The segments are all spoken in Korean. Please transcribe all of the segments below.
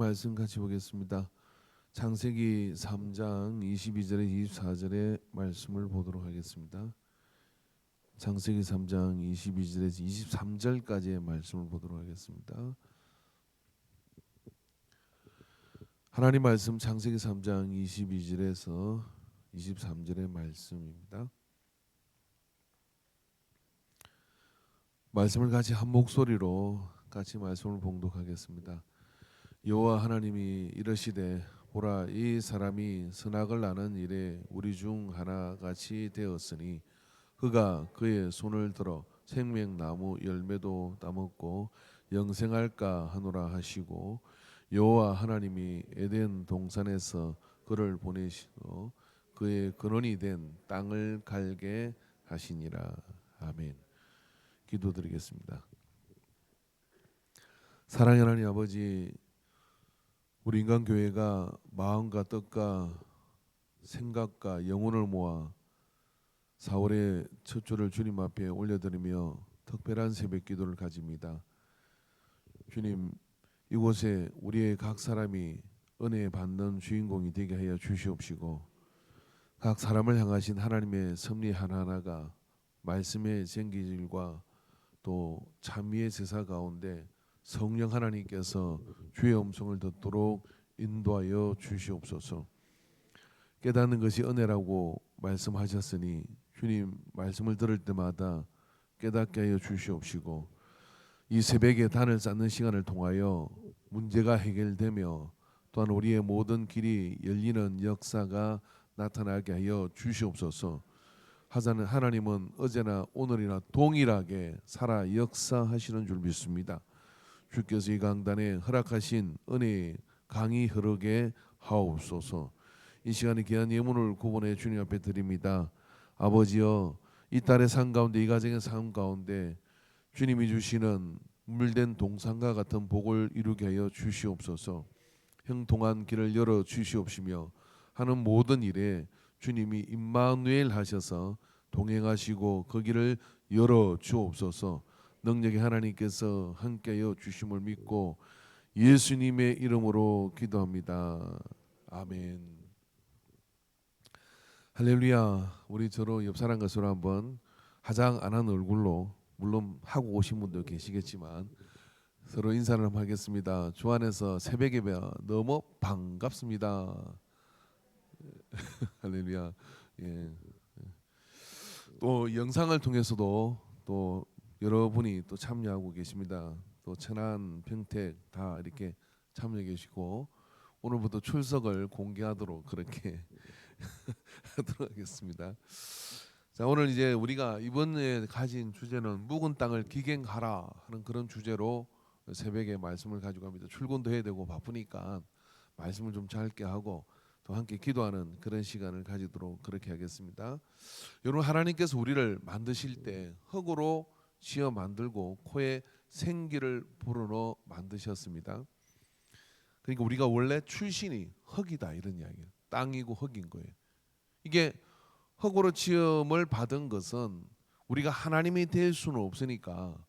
말씀 같이 보겠습니다. 창세기 3장 22절에 24절의 말씀을 보도록 하겠습니다. 창세기 3장 22절에서 23절까지의 말씀을 보도록 하겠습니다. 하나님 말씀 창세기 3장 22절에서 23절의 말씀입니다. 말씀을 같이 한 목소리로 같이 말씀을 봉독하겠습니다. 여호와 하나님이 이르시되 보라 이 사람이 선악을 아는 일에 우리 중 하나같이 되었으니 그가 그의 손을 들어 생명나무 열매도 따먹고 영생할까 하노라 하시고 여호와 하나님이 에덴 동산에서 그를 보내시고 그의 근원이 된 땅을 갈게 하시니라. 아멘. 기도드리겠습니다. 사랑의 하나님 아버지, 우리 인간교회가 마음과 뜻과 생각과 영혼을 모아 4월의 첫 주를 주님 앞에 올려드리며 특별한 새벽 기도를 가집니다. 주님, 이곳에 우리의 각 사람이 은혜 받는 주인공이 되게 하여 주시옵시고 각 사람을 향하신 하나님의 섭리 하나하나가 말씀의 생기질과 또 찬미의 제사 가운데 성령 하나님께서 주의 음성을 듣도록 인도하여 주시옵소서. 깨닫는 것이 은혜라고 말씀하셨으니 주님 말씀을 들을 때마다 깨닫게 하여 주시옵시고 이 새벽에 단을 쌓는 시간을 통하여 문제가 해결되며 또한 우리의 모든 길이 열리는 역사가 나타나게 하여 주시옵소서. 하나님은 어제나 오늘이나 동일하게 살아 역사하시는 줄 믿습니다. 주께서 이 강단에 허락하신 은혜의 강이 흐르게 하옵소서. 이 시간에 귀한 예물을 구원해 주님 앞에 드립니다. 아버지여, 이 딸의 삶 가운데, 이 가정의 삶 가운데 주님이 주시는 물된 동산과 같은 복을 이루게 하여 주시옵소서. 형통한 길을 열어 주시옵시며 하는 모든 일에 주님이 임마누엘 하셔서 동행하시고 그 길을 열어 주옵소서. 능력의 하나님께서 함께하여 주심을 믿고 예수님의 이름으로 기도합니다. 아멘. 할렐루야. 우리 서로 옆 사람 것으로 한번 화장 안 한 얼굴로, 물론 하고 오신 분도 계시겠지만 서로 인사를 한번 하겠습니다. 주 안에서 새벽에 뵈어 너무 반갑습니다. 할렐루야. 예. 또 영상을 통해서도 또 여러분이 또 참여하고 계십니다. 또 천안, 평택 다 이렇게 참여해 계시고 오늘부터 출석을 공개하도록 그렇게 하도록 하겠습니다. 자, 오늘 이제 우리가 이번에 가진 주제는 묵은 땅을 기경하라 하는 그런 주제로 새벽에 말씀을 가지고 갑니다. 출근도 해야 되고 바쁘니까 말씀을 좀 짧게 하고 또 함께 기도하는 그런 시간을 가지도록 그렇게 하겠습니다. 여러분, 하나님께서 우리를 만드실 때 흙으로 지어 만들고 코에 생기를 불어넣어 만드셨습니다. 그러니까 우리가 원래 출신이 흙이다 이런 이야기예요. 땅이고 흙인 거예요. 이게 흙으로 지음을 받은 것은 우리가 하나님이 될 수는 없으니까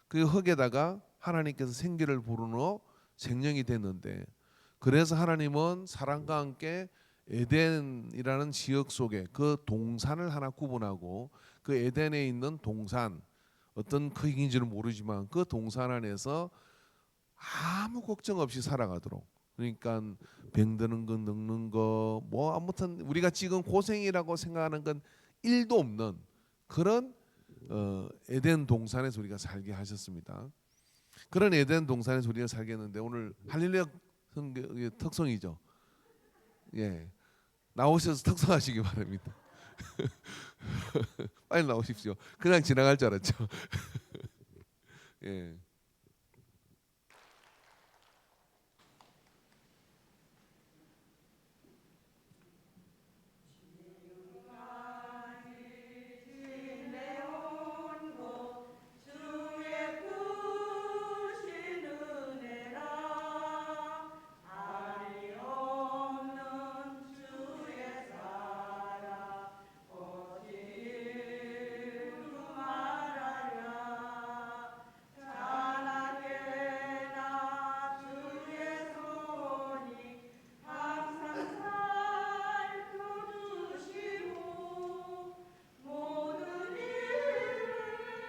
그 흙에다가 하나님께서 생기를 불어넣어 생명이 됐는데, 그래서 하나님은 사람과 함께 에덴이라는 지역 속에 그 동산을 하나 구분하고 그 에덴에 있는 동산, 어떤 크기인지는 모르지만 그 동산 안에서 아무 걱정 없이 살아가도록, 그러니까 병드는 거, 늙는 거, 뭐 아무튼 우리가 지금 고생이라고 생각하는 건 1도 없는 그런 에덴 동산에서 우리가 살게 하셨습니다. 그런 에덴 동산에서 우리가 살겠는데 오늘 할렐루야 성경의 특성이죠. 예, 나오셔서 특성하시기 바랍니다. 빨리 나오십시오. 그냥 지나갈 줄 알았죠. 예.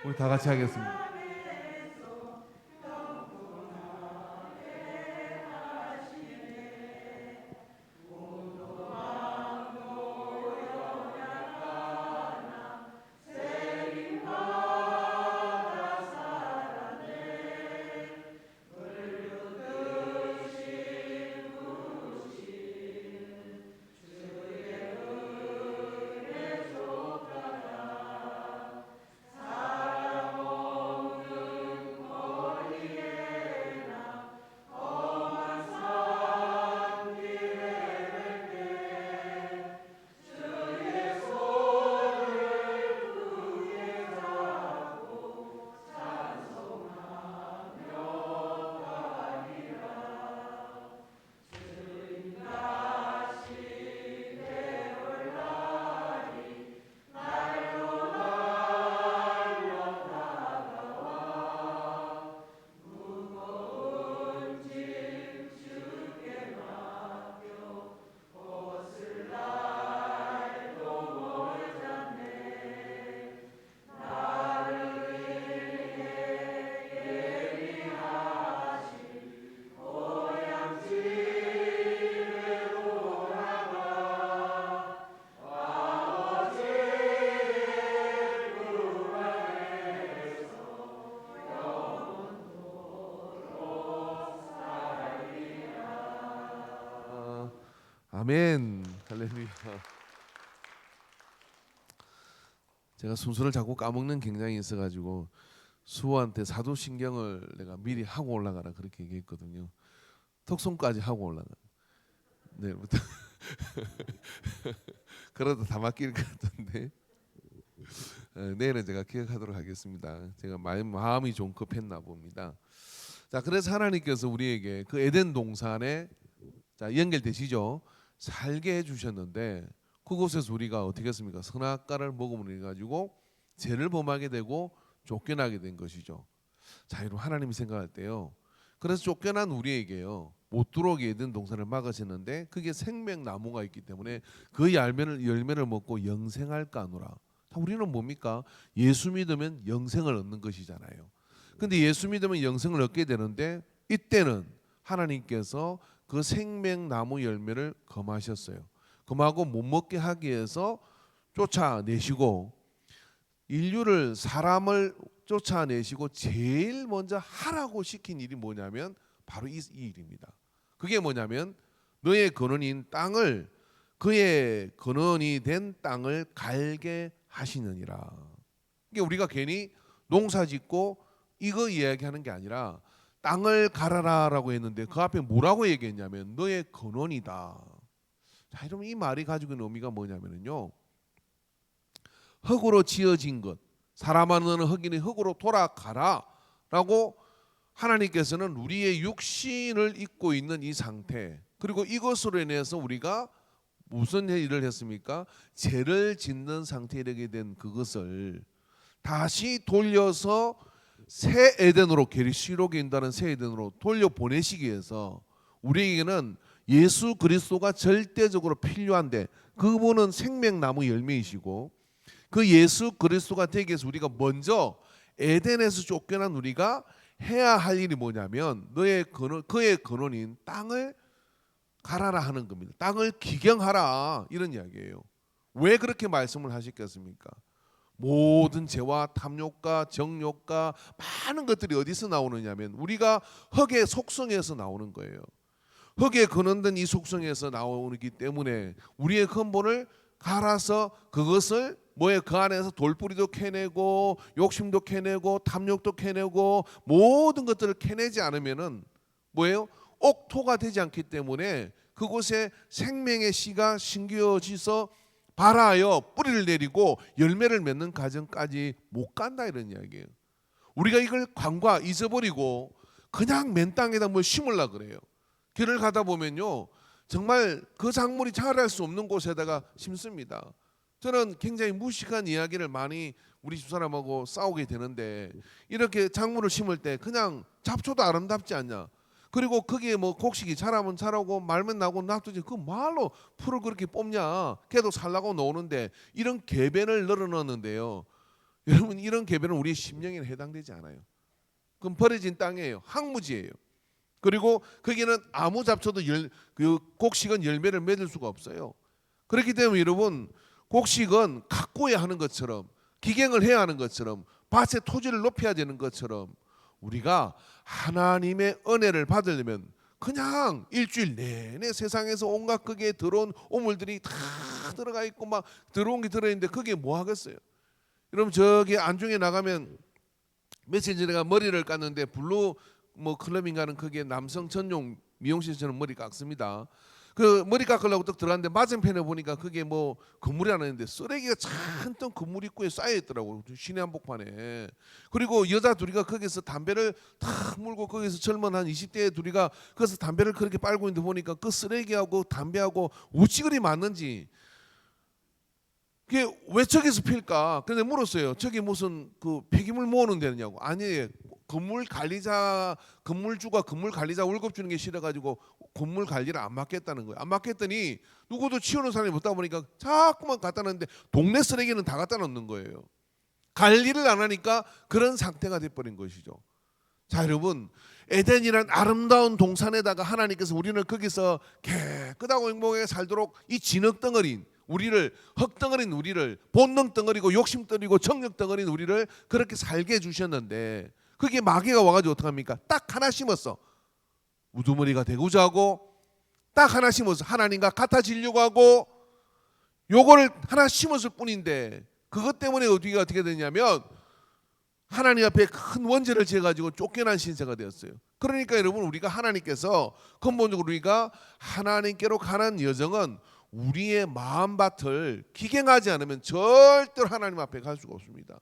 우리 다 같이 하겠습니다. 아멘. 할렐루야. 제가 순서를 자꾸 까먹는 경향이 있어가지고 수호한테 사도신경을 내가 미리 하고 올라가라 그렇게 얘기했거든요. 턱송까지 하고 올라가. 내일부터. 그러다 다 맡길 것 같은데. 내일은 제가 기억하도록 하겠습니다. 제가 마음이 좀 급했나 봅니다. 자, 그래서 하나님께서 우리에게 그 에덴 동산에 자 연결되시죠. 살게 해주셨는데 그곳에서 우리가 어떻게 했습니까? 선악과를 먹음으로 해가지고 죄를 범하게 되고 쫓겨나게 된 것이죠. 자, 여러분 하나님이 생각할 때요. 그래서 쫓겨난 우리에게요. 못 들어오게 에덴 동산을 막으시는데 그게 생명나무가 있기 때문에 그 열매를 먹고 영생할까 하노라. 우리는 뭡니까? 예수 믿으면 영생을 얻는 것이잖아요. 근데 예수 믿으면 영생을 얻게 되는데 이때는 하나님께서 그 생명나무 열매를 금하셨어요. 금하고 못 먹게 하기 위해서 쫓아내시고 인류를 사람을 쫓아내시고 제일 먼저 하라고 시킨 일이 뭐냐면 바로 이 일입니다. 그게 뭐냐면 너의 근원인 땅을 그의 근원이 된 땅을 갈게 하시느니라. 이게 우리가 괜히 농사짓고 이거 이야기하는 게 아니라 땅을 갈아라라고 했는데 그 앞에 뭐라고 얘기했냐면 너의 근원이다. 자, 여러분 이 말이 가지고 있는 의미가 뭐냐면요. 흙으로 지어진 것, 사람은 흙이니 흙으로 돌아가라라고 하나님께서는 우리의 육신을 입고 있는 이 상태, 그리고 이것으로 인해서 우리가 무슨 일을 했습니까? 죄를 짓는 상태에 이르게 된 그것을 다시 돌려서 새 에덴으로, 계시록에 있다는 새 에덴으로 돌려 보내시기 위해서 우리에게는 예수 그리스도가 절대적으로 필요한데 그분은 생명나무 열매이시고 그 예수 그리스도가 되기 위해서 우리가 먼저 에덴에서 쫓겨난 우리가 해야 할 일이 뭐냐면 그의 근원인 땅을 갈아라 하는 겁니다. 땅을 기경하라 이런 이야기예요. 왜 그렇게 말씀을 하셨겠습니까? 모든 죄와 탐욕과 정욕과 많은 것들이 어디서 나오느냐면 우리가 흙의 속성에서 나오는 거예요. 흙에 근원된 이 속성에서 나오기 때문에 우리의 근본을 갈아서 그것을 그 안에서 돌뿌리도 캐내고 욕심도 캐내고 탐욕도 캐내고 모든 것들을 캐내지 않으면은 옥토가 되지 않기 때문에 그곳에 생명의 씨가 심겨져서 발하여 뿌리를 내리고 열매를 맺는 과정까지 못 간다 이런 이야기예요. 우리가 이걸 잊어버리고 그냥 맨 땅에다 뭘 심으려고 그래요. 길을 가다 보면요 정말 그 작물이 자랄 수 없는 곳에다가 심습니다. 저는 굉장히 무식한 이야기를 많이 우리 집사람하고 싸우게 되는데 이렇게 작물을 심을 때 그냥 잡초도 아름답지 않냐, 그리고 거기에 곡식이 자라면 자라고 말면 나고 놔두지 그 말로 풀을 그렇게 뽑냐, 걔도 살라고 노는데 이런 개변을 늘어놓는데요. 여러분 이런 개별은 우리의 심령에 해당되지 않아요. 그건 버려진 땅이에요. 황무지예요. 그리고 거기는 아무 잡초도 그 곡식은 열매를 맺을 수가 없어요. 그렇기 때문에 여러분 곡식은 가꿔야 하는 것처럼 기경을 해야 하는 것처럼 밭의 토지를 높여야 되는 것처럼 우리가 하나님의 은혜를 받으려면 그냥 일주일 내내 세상에서 온갖 거기에 들어온 오물들이 다 들어가 있고 막 들어온 게 들어있는데 그게 뭐 하겠어요. 여러분 저기 안중에 나가면 며칠 전에 가 머리를 깎는데 블루 뭐 클럽인가는 거기에 남성 전용 미용실처럼 머리 깎습니다. 그 머리 깎으려고 딱 들어갔는데 맞은편에 보니까 그게 뭐 건물이 하나 있는데 쓰레기가 잔뜩 건물 입구에 쌓여 있더라고. 시내 한복판에. 그리고 여자 둘이가 거기서 담배를 탁 물고 거기서 젊은 한 20대 둘이가 거기서 담배를 그렇게 빨고 있는데 보니까 그 쓰레기하고 담배하고 우찌그리 맞는지 그게 왜 저기서 필까? 근데 물었어요. 저기 무슨 그 폐기물 모으는 데냐고. 아니에요. 건물 관리자, 건물주가 건물 관리자 월급 주는 게 싫어가지고 건물 관리를 안 맡겠다는 거예요. 안 맡겠더니 누구도 치우는 사람이 없다 보니까 자꾸만 갖다 놓는데 동네 쓰레기는 다 갖다 놓는 거예요. 관리를 안 하니까 그런 상태가 돼버린 것이죠. 자 여러분 에덴이란 아름다운 동산에다가 하나님께서 우리는 거기서 깨끗하고 행복하게 살도록 이 진흙덩어리인 우리를 흙덩어리인 우리를 본능 덩어리고 욕심 덩어리고 정력 덩어리인 우리를 그렇게 살게 해주셨는데 그게 마귀가 와가지고 어떡합니까? 딱 하나 심었어. 우두머리가 되고자 하고 딱 하나 심어서 하나님과 같아지려고 하고 요거를 하나 심었을 뿐인데 그것 때문에 우리가 어떻게 되냐면 하나님 앞에 큰 원죄를 지어가지고 쫓겨난 신세가 되었어요. 그러니까 여러분 우리가 하나님께서 근본적으로 우리가 하나님께로 가는 여정은 우리의 마음밭을 기경하지 않으면 절대로 하나님 앞에 갈 수가 없습니다.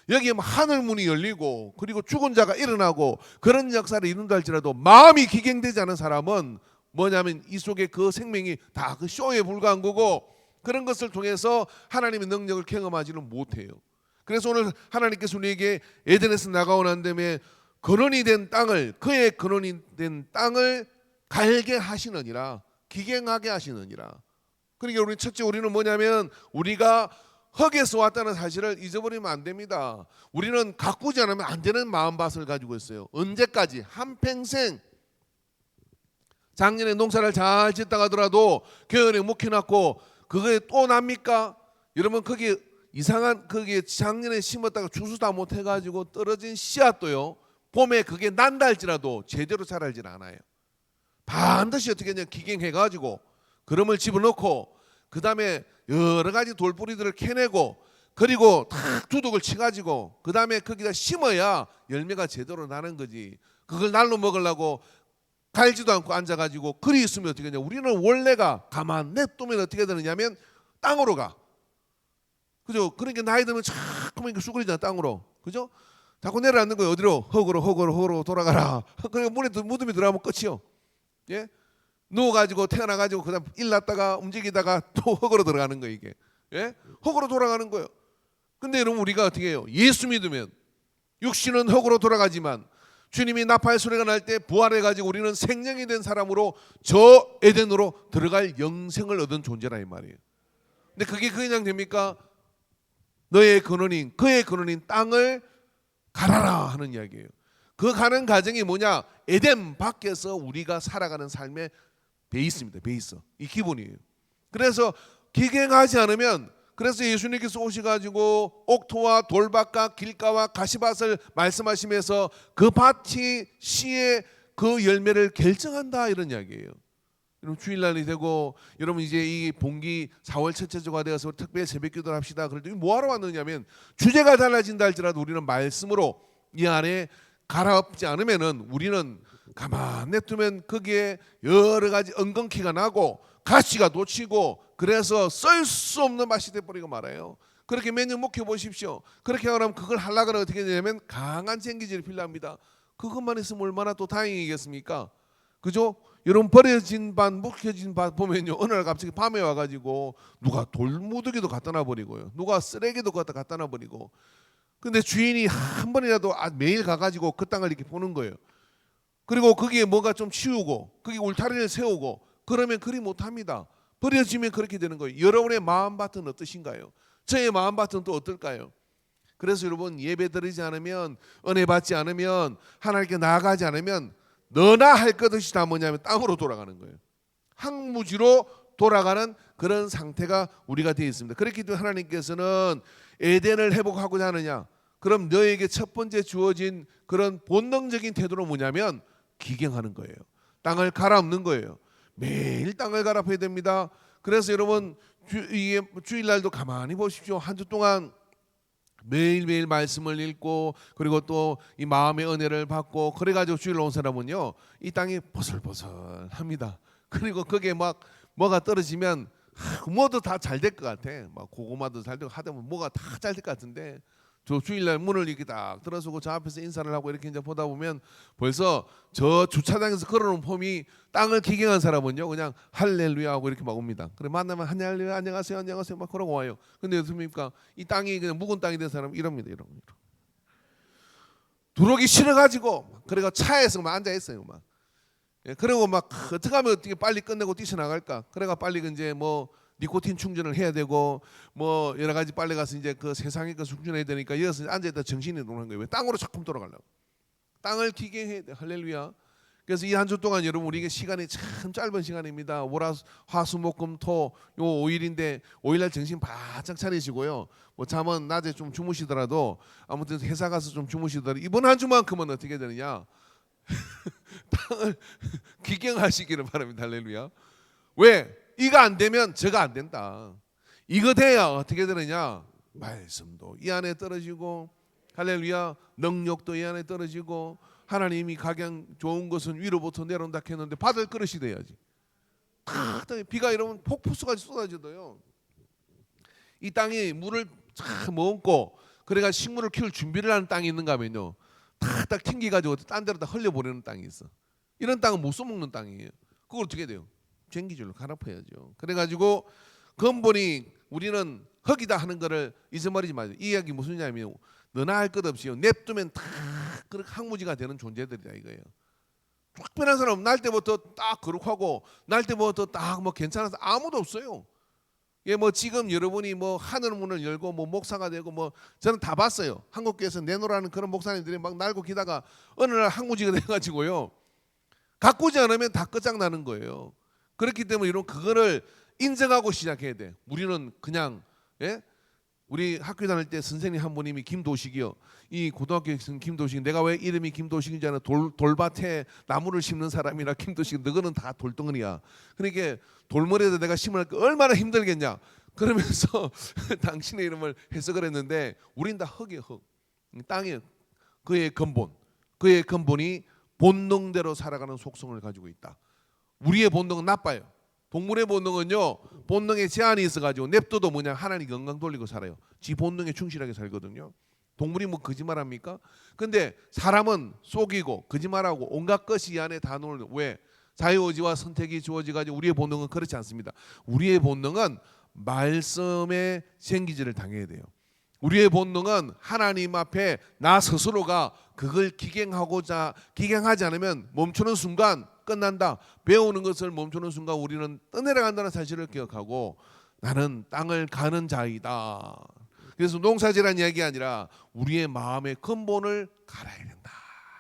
여기에 하늘 문이 열리고 그리고 죽은 자가 일어나고 그런 역사를 이룬다 할지라도 마음이 기경되지 않은 사람은 뭐냐면 이 속에 그 생명이 다 그 쇼에 불과한 거고 그런 것을 통해서 하나님의 능력을 경험하지는 못해요. 그래서 오늘 하나님께서 우리에게 에덴에서 나가고 난 다음에 근원이 된 땅을 그의 근원이 된 땅을 갈게 하시느니라 기경하게 하시느니라. 그러니까 우리 첫째 우리는 뭐냐면 우리가 흙에서 왔다는 사실을 잊어버리면 안 됩니다. 우리는 가꾸지 않으면 안 되는 마음밭을 가지고 있어요. 언제까지? 한평생 작년에 농사를 잘 짓다가 하더라도 겨울에 묵혀놨고 그게 또 납니까? 여러분 거기 이상한 거기에 작년에 심었다가 추수 다 못해가지고 떨어진 씨앗도요 봄에 그게 난다 할지라도 제대로 자라질 않아요. 반드시 어떻게 하냐 기경해가지고 그름을 집어넣고 그 다음에 여러 가지 돌뿌리들을 캐내고 그리고 탁 두둑을 치가지고 그 다음에 거기다 심어야 열매가 제대로 나는 거지. 그걸 날로 먹으려고 갈지도 않고 앉아가지고 그리 있으면 어떻게 되냐. 우리는 원래가 가만 냅두면 어떻게 되느냐면 땅으로 가. 그죠? 그러니까 나이 들면 자꾸만 쑥그리잖아 땅으로. 그죠? 자꾸 내려앉는 거예요. 어디로? 흙으로 돌아가라. 그러니까 무덤에 들어가면 끝이요. 예? 누워가지고 태어나가지고 그다음 일 났다가 움직이다가 또 흙으로 들어가는 거예요 이게. 예? 흙으로 돌아가는 거예요. 근데 여러분 우리가 어떻게 해요? 예수 믿으면 육신은 흙으로 돌아가지만 주님이 나팔 소리가 날 때 부활해가지고 우리는 생명이 된 사람으로 저 에덴으로 들어갈 영생을 얻은 존재라 이 말이에요. 근데 그게 그냥 됩니까? 너의 근원인 그의 근원인 땅을 갈아라 하는 이야기예요. 그 가는 과정이 뭐냐? 에덴 밖에서 우리가 살아가는 삶의 베이스입니다. 베이스. 이 기본이에요. 그래서 기경하지 않으면 그래서 예수님께서 오셔가지고 옥토와 돌밭과 길가와 가시밭을 말씀하시면서 그 밭이 씨의 그 열매를 결정한다 이런 이야기예요. 여러분 주일날이 되고 여러분 이제 이 봉기 4월 첫째 주가 되어서 특별 새벽기도를 합시다. 그럴 때 뭐하러 왔느냐면 주제가 달라진다 할지라도 우리는 말씀으로 이 안에 갈아엎지 않으면은 우리는 가만 냅두면 거기에 여러 가지 엉겅퀴가 나고 가시가 놓치고 그래서 쓸 수 없는 맛이 돼버리고 말아요. 그렇게 몇 년 묵혀 보십시오. 그렇게 하면 그걸 하려고 어떻게 되냐면 강한 생기질이 필요합니다. 그것만 있으면 얼마나 또 다행이겠습니까? 그죠? 여러분 버려진 밭, 묵혀진 밭 보면요 어느 날 갑자기 밤에 와가지고 누가 돌무더기도 갖다 놔버리고요, 누가 쓰레기도 갖다 놔버리고. 근데 주인이 한 번이라도 매일 가가지고 그 땅을 이렇게 보는 거예요. 그리고 거기에 뭐가 좀 치우고 거기 울타리를 세우고 그러면 그리 못합니다. 버려지면 그렇게 되는 거예요. 여러분의 마음밭은 어떠신가요? 저의 마음밭은 또 어떨까요? 그래서 여러분 예배 드리지 않으면, 은혜 받지 않으면, 하나님께 나아가지 않으면 너나 할 것 없이 다 뭐냐면 땅으로 돌아가는 거예요. 항무지로 돌아가는 그런 상태가 우리가 되어 있습니다. 그렇기 때문에 하나님께서는 에덴을 회복하고자 하느냐, 그럼 너에게 첫 번째 주어진 그런 본능적인 태도는 뭐냐면 기경하는 거예요. 땅을 갈아엎는 거예요. 매일 땅을 갈아엎어야 됩니다. 그래서 여러분 주일날도 가만히 보십시오. 한 주 동안 매일매일 말씀을 읽고, 그리고 또 이 마음의 은혜를 받고, 그래가지고 주일 온 사람은요 이 땅이 보슬보슬합니다. 그리고 거기에 막 뭐가 떨어지면 뭐도 다 잘 될 것 같아. 막 고구마도 잘 되고 하다 보면 뭐가 다 잘 될 것 같은데, 저 주일날 문을 이렇게 딱 들어서고 저 앞에서 인사를 하고 이렇게 이제 보다 보면 벌써 저 주차장에서 걸어놓은 폼이 땅을 기경한 사람은요 그냥 할렐루야 하고 이렇게 막 옵니다. 그래 만나면 할렐루야 안녕하세요 안녕하세요 막 그러고 와요. 근데 어떻습니까? 이 땅이 그냥 묵은 땅이 된 사람은 이럽니다. 이럽니다. 들어오기 싫어가지고 그래가 차에서 막 앉아 있어요. 막 그리고 막 어떻게 하면 어떻게 빨리 끝내고 뛰쳐나갈까? 그래가 빨리 이제 뭐 니코틴 충전을 해야 되고 뭐 여러 가지 빨리 가서 이제 그 세상에 그 충전해야 되니까 여기서 앉아있다 정신이 돌아간 거예요. 왜? 땅으로 자꾸 돌아가려고. 땅을 기경해야 돼. 할렐루야. 그래서 이 한 주 동안 여러분 우리에게 시간이 참 짧은 시간입니다. 화수목금토 요 5일인데 5일날 정신 바짝 차리시고요. 뭐 잠은 낮에 좀 주무시더라도 아무튼 회사 가서 좀 주무시더라도 이번 한 주만큼은 어떻게 되느냐? 땅을 기경하시기를 바랍니다. 할렐루야. 왜? 이거 안 되면 저거 안 된다. 이거 돼야 어떻게 되느냐? 말씀도 이 안에 떨어지고, 할렐루야, 능력도 이 안에 떨어지고, 하나님이 가장 좋은 것은 위로부터 내려온다 했는데 받을 그릇이 돼야지. 비가 이러면 폭포수까지 쏟아지도요. 이 땅이 물을 참 머금고 그래가 식물을 키울 준비를 하는 땅이 있는가 하면요, 탁탁 튕기가지고 딴 데로 다 흘려보내는 땅이 있어. 이런 땅은 못 써먹는 땅이에요. 그걸 어떻게 돼요? 쟁기줄로 갈아엎어야죠. 그래가지고 근본이 우리는 흙이다 하는 거를 잊어버리지 마세요. 이 이야기 무슨 얘기냐면 너나 할 것 없이요 냅두면 다 그렇게 항무지가 되는 존재들이다 이거예요. 특별한 사람 날 때부터 딱 거룩하고 날 때부터 딱 뭐 괜찮아서 아무도 없어요. 예, 뭐 지금 여러분이 뭐 하늘 문을 열고 뭐 목사가 되고 뭐 저는 다 봤어요. 한국교회에서 내놓으라는 그런 목사님들이 막 날고 기다가 어느 날 항무지가 돼가지고요 가꾸지 않으면 다 끝장나는 거예요. 그렇기 때문에 이런 그거를 인정하고 시작해야 돼. 우리는 그냥 우리 학교 다닐 때 선생님 한 분님이 김도식이요. 이 고등학교 선 김도식. 내가 왜 이름이 김도식인지 아나? 돌밭에 나무를 심는 사람이라 김도식. 너거는 다 돌덩어리야. 그러니까 돌머리에다 내가 심을 거 얼마나 힘들겠냐. 그러면서 당신의 이름을 해석을 했는데 우린 다 흙이에요. 흙. 땅이 그의 근본. 그의 근본이 본능대로 살아가는 속성을 가지고 있다. 우리의 본능은 나빠요. 동물의 본능은요 본능에 제한이 있어가지고 냅둬도 뭐냐 하나님 건강 돌리고 살아요. 지 본능에 충실하게 살거든요. 동물이 뭐 거짓말합니까? 근데 사람은 속이고 거짓말하고 온갖 것이 이 안에 다 놓는. 왜? 자유의지와 선택이 주어지가지고 우리의 본능은 그렇지 않습니다. 우리의 본능은 말씀의 생기질을 당해야 돼요. 우리의 본능은 하나님 앞에 나 스스로가 그걸 기경하지 않으면 멈추는 순간 끝난다. 배우는 것을 멈추는 순간 우리는 떠내려간다는 사실을 기억하고 나는 땅을 가는 자이다. 그래서 농사지라는 이야기가 아니라 우리의 마음의 근본을 갈아야 된다.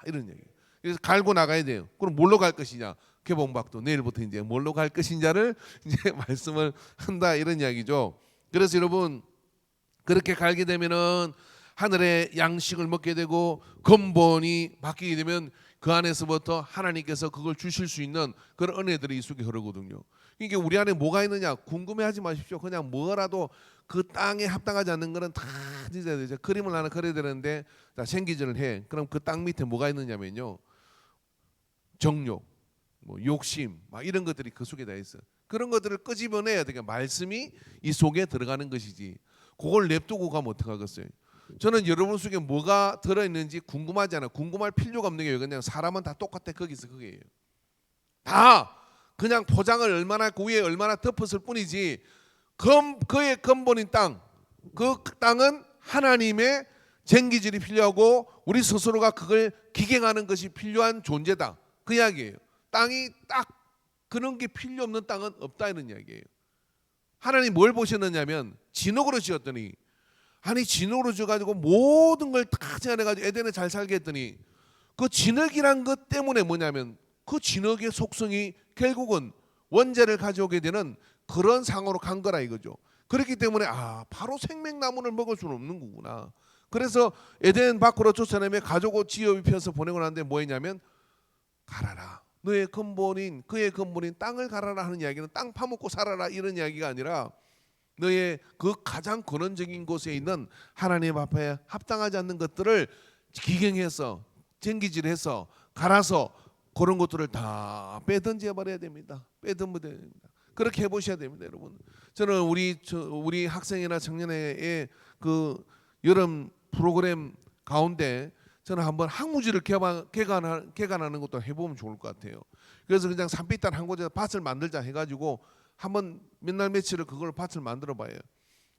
이런 얘기예요. 그래서 갈고 나가야 돼요. 그럼 뭘로 갈 것이냐? 개봉박도 내일부터 이제 뭘로 갈 것인지를 이제 말씀을 한다 이런 이야기죠. 그래서 여러분 그렇게 갈게 되면은 하늘의 양식을 먹게 되고 근본이 바뀌게 되면 그 안에서부터 하나님께서 그걸 주실 수 있는 그런 은혜들이 이 속에 흐르거든요. 그러니까 우리 안에 뭐가 있느냐 궁금해하지 마십시오. 그냥 뭐라도 그 땅에 합당하지 않는 거는 다 잊어야 되죠. 그림을 하나 그려야 되는데 자, 생기질을 해. 그럼 그 땅 밑에 뭐가 있느냐면요, 정욕, 뭐 욕심, 막 이런 것들이 그 속에 다 있어요. 그런 것들을 끄집어내야 되니까 말씀이 이 속에 들어가는 것이지. 그걸 냅두고 가면 어떡하겠어요? 저는 여러분 속에 뭐가 들어있는지 궁금하지 않아요. 궁금할 필요가 없는 게 그냥 사람은 다 똑같아. 거기서 그게예요. 다 그냥 포장을 얼마나 그 위에 얼마나 덮었을 뿐이지 그의 근본인 땅, 그 땅은 하나님의 쟁기질이 필요하고 우리 스스로가 그걸 기경하는 것이 필요한 존재다. 그 이야기예요. 땅이 딱 그런 게 필요 없는 땅은 없다 이런 이야기예요. 하나님 뭘 보셨느냐면 진흙으로 지었더니 아니 진흙으로 져가지고 모든 걸 다 제한해가지고 에덴에 잘 살게 했더니 그 진흙이란 것 때문에 뭐냐면 그 진흙의 속성이 결국은 원죄를 가져오게 되는 그런 상황으로 간 거라 이거죠. 그렇기 때문에 바로 생명나무를 먹을 수는 없는 거구나. 그래서 에덴 밖으로 쫓아내며 가족을 지어 입혀서 보내고 났는데 뭐 했냐면 가라라. 너의 근본인 그의 근본인 땅을 가라라 하는 이야기는 땅 파먹고 살아라 이런 이야기가 아니라 너의 그 가장 근원적인 곳에 있는 하나님 앞에 합당하지 않는 것들을 기경해서 쟁기질해서 갈아서 그런 것들을 다 빼던져 버려야 됩니다. 빼던져야 됩니다. 그렇게 해보셔야 됩니다, 여러분. 저는 우리 학생이나 청년회의 그 여름 프로그램 가운데 저는 한번 항무지를 개간하는 것도 해보면 좋을 것 같아요. 그래서 그냥 산비탈 한 곳에서 밭을 만들자 해가지고 한번 몇 날 며칠을 그걸 밭을 만들어봐요.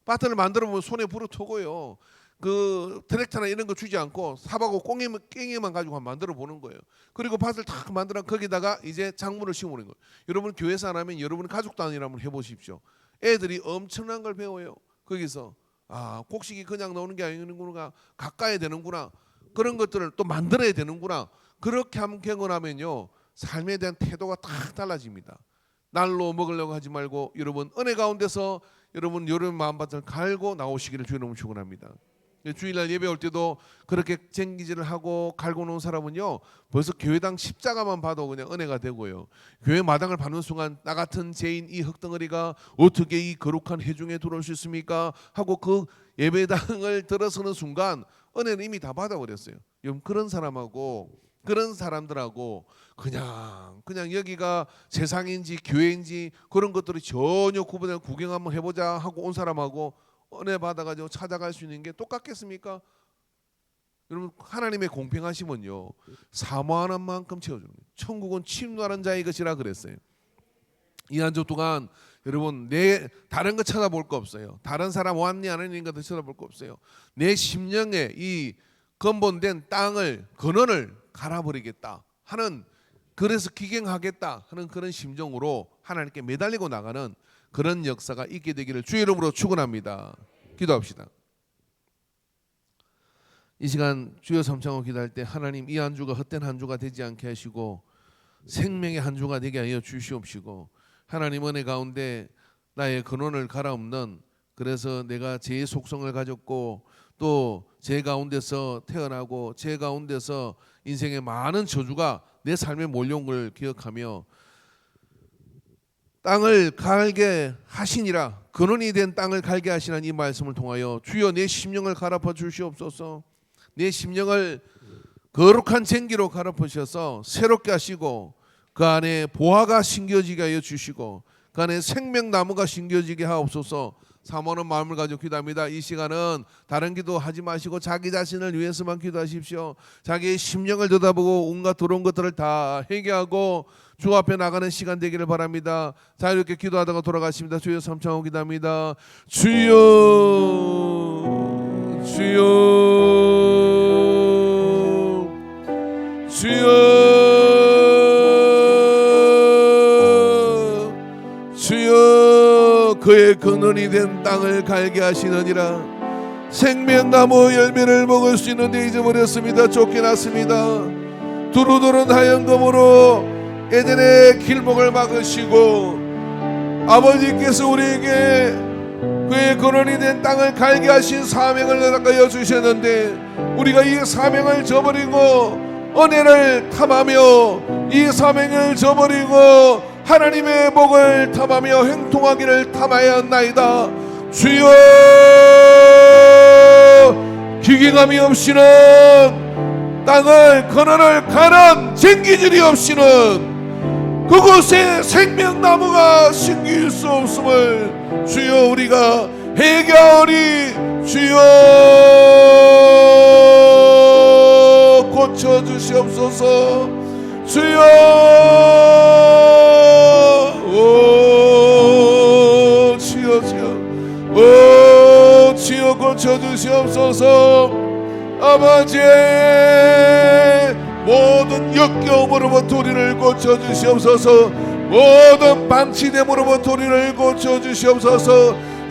밭을 만들어보면 손에 불을 터고요. 그 트랙터나 이런 거 주지 않고 삽하고 깽이만 가지고 한번 만들어 보는 거예요. 그리고 밭을 딱 만들어 거기다가 이제 작물을 심으는 거예요. 여러분 교회에서 안 하면 여러분 가족 단위로 한번 해보십시오. 애들이 엄청난 걸 배워요. 거기서 곡식이 그냥 나오는 게 아니구나, 가까이 되는구나, 그런 것들을 또 만들어야 되는구나. 그렇게 한번 경험하면요 삶에 대한 태도가 딱 달라집니다. 날로 먹으려고 하지 말고 여러분 은혜 가운데서 여러분 여름 마음밭을 갈고 나오시기를 주의 이름으로 축원합니다. 주일날 예배 올 때도 그렇게 쟁기질을 하고 갈고 놓은 사람은요 벌써 교회당 십자가만 봐도 그냥 은혜가 되고요. 교회 마당을 밟는 순간 나 같은 죄인 이 흙덩어리가 어떻게 이 거룩한 회중에 들어올 수 있습니까 하고 그 예배당을 들어서는 순간 은혜는 이미 다 받아버렸어요. 여러분 그런 사람하고 그런 사람들하고 그냥 여기가 세상인지 교회인지 그런 것들이 전혀 구분을 구경 한번 해보자 하고 온 사람하고 은혜 받아가지고 찾아갈 수 있는 게 똑같겠습니까? 여러분 하나님의 공평하심은요 사모하는 만큼 채워주는 거예요. 천국은 침노하는 자의 것이라 그랬어요. 이 한 주 동안 여러분 내 다른 거 찾아볼 거 없어요. 다른 사람 왔니 안 왔니 것도 찾아볼 거 없어요. 내 심령에 이 근본된 땅을 근원을 갈아버리겠다 하는, 그래서 기경하겠다 하는 그런 심정으로 하나님께 매달리고 나가는 그런 역사가 있게 되기를 주의 이름으로 축원합니다. 기도합시다. 이 시간 주여 삼창으로 기도할 때 하나님 이 한 주가 헛된 한 주가 되지 않게 하시고 생명의 한 주가 되게 하여 주시옵시고 하나님 은혜 가운데 나의 근원을 갈아엎는, 그래서 내가 죄의 속성을 가졌고 또 죄 가운데서 태어나고 죄 가운데서 인생의 많은 저주가 내 삶에 몰려온 걸 기억하며 땅을 갈게 하시니라, 근원이 된 땅을 갈게 하시는 이 말씀을 통하여 주여 내 심령을 갈아엎어 주시옵소서. 내 심령을 거룩한 쟁기로 갈아엎으셔서 새롭게 하시고 그 안에 보화가 심겨지게 하여 주시고 그 안에 생명나무가 심겨지게 하옵소서. 사모하는 마음을 가지고 기도합니다. 이 시간은 다른 기도하지 마시고 자기 자신을 위해서만 기도하십시오. 자기의 심령을 들여다보고 온갖 들어온 것들을 다 회개하고 주 앞에 나가는 시간 되기를 바랍니다. 자유롭게 기도하다가 돌아가십니다. 주여 삼창하고 기도합니다. 주여 주여 주여 주여 그의 근원이 된 땅을 갈게 하시느니라. 생명나무 열매를 먹을 수 있는데 잊어버렸습니다. 쫓겨났습니다. 두루두른 하얀검으로 에덴의 길목을 막으시고 아버지께서 우리에게 그의 근원이 된 땅을 갈게 하신 사명을 허락하여 주셨는데 우리가 이 사명을 저버리고 은혜를 탐하며 이 사명을 저버리고 하나님의 복을 탐하며 행통하기를 탐하였나이다. 주여 기경함이 없이는 땅을 근원을 가는 쟁기질이 없이는 그곳에 생명나무가 심길 수 없음을 주여 우리가 회개하오니 주여 고쳐주시옵소서. 주여 오 주여 오 주여 고쳐주시옵소서. 아버지 모든 역겨움으로부터 우리를 고쳐주시옵소서. 모든 방치됨으로부터 우리를 고쳐주시옵소서.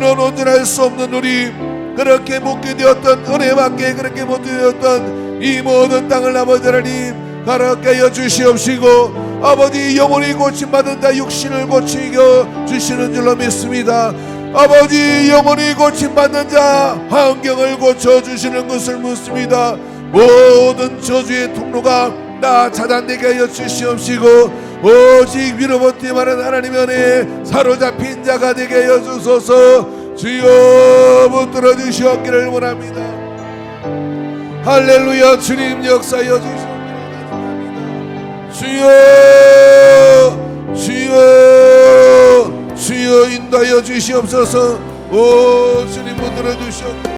아버지는 온전할 수 없는 우리, 그렇게 묻게 되었던 은혜밖에 그렇게 못 되었던 이 모든 땅을 아버지 하나님 가볍게 하여 주시옵시고, 아버지 영혼이 고침받은 자 육신을 고치겨 주시는 줄로 믿습니다. 아버지 영혼이 고침받는 자 환경을 고쳐주시는 것을 묻습니다. 모든 저주의 통로가 다 차단되게 하여 주시옵시고, 오직 위로부터 말한 하나님의 은혜에 사로잡힌 자가 되게 하여 주소서. 주여 붙들어 주시옵기를 원합니다. 할렐루야. 주님 역사하여 주시옵기를 원합니다. 주여 주여 주여 인도하여 주시옵소서. 오 주님 붙들어 주시옵소서.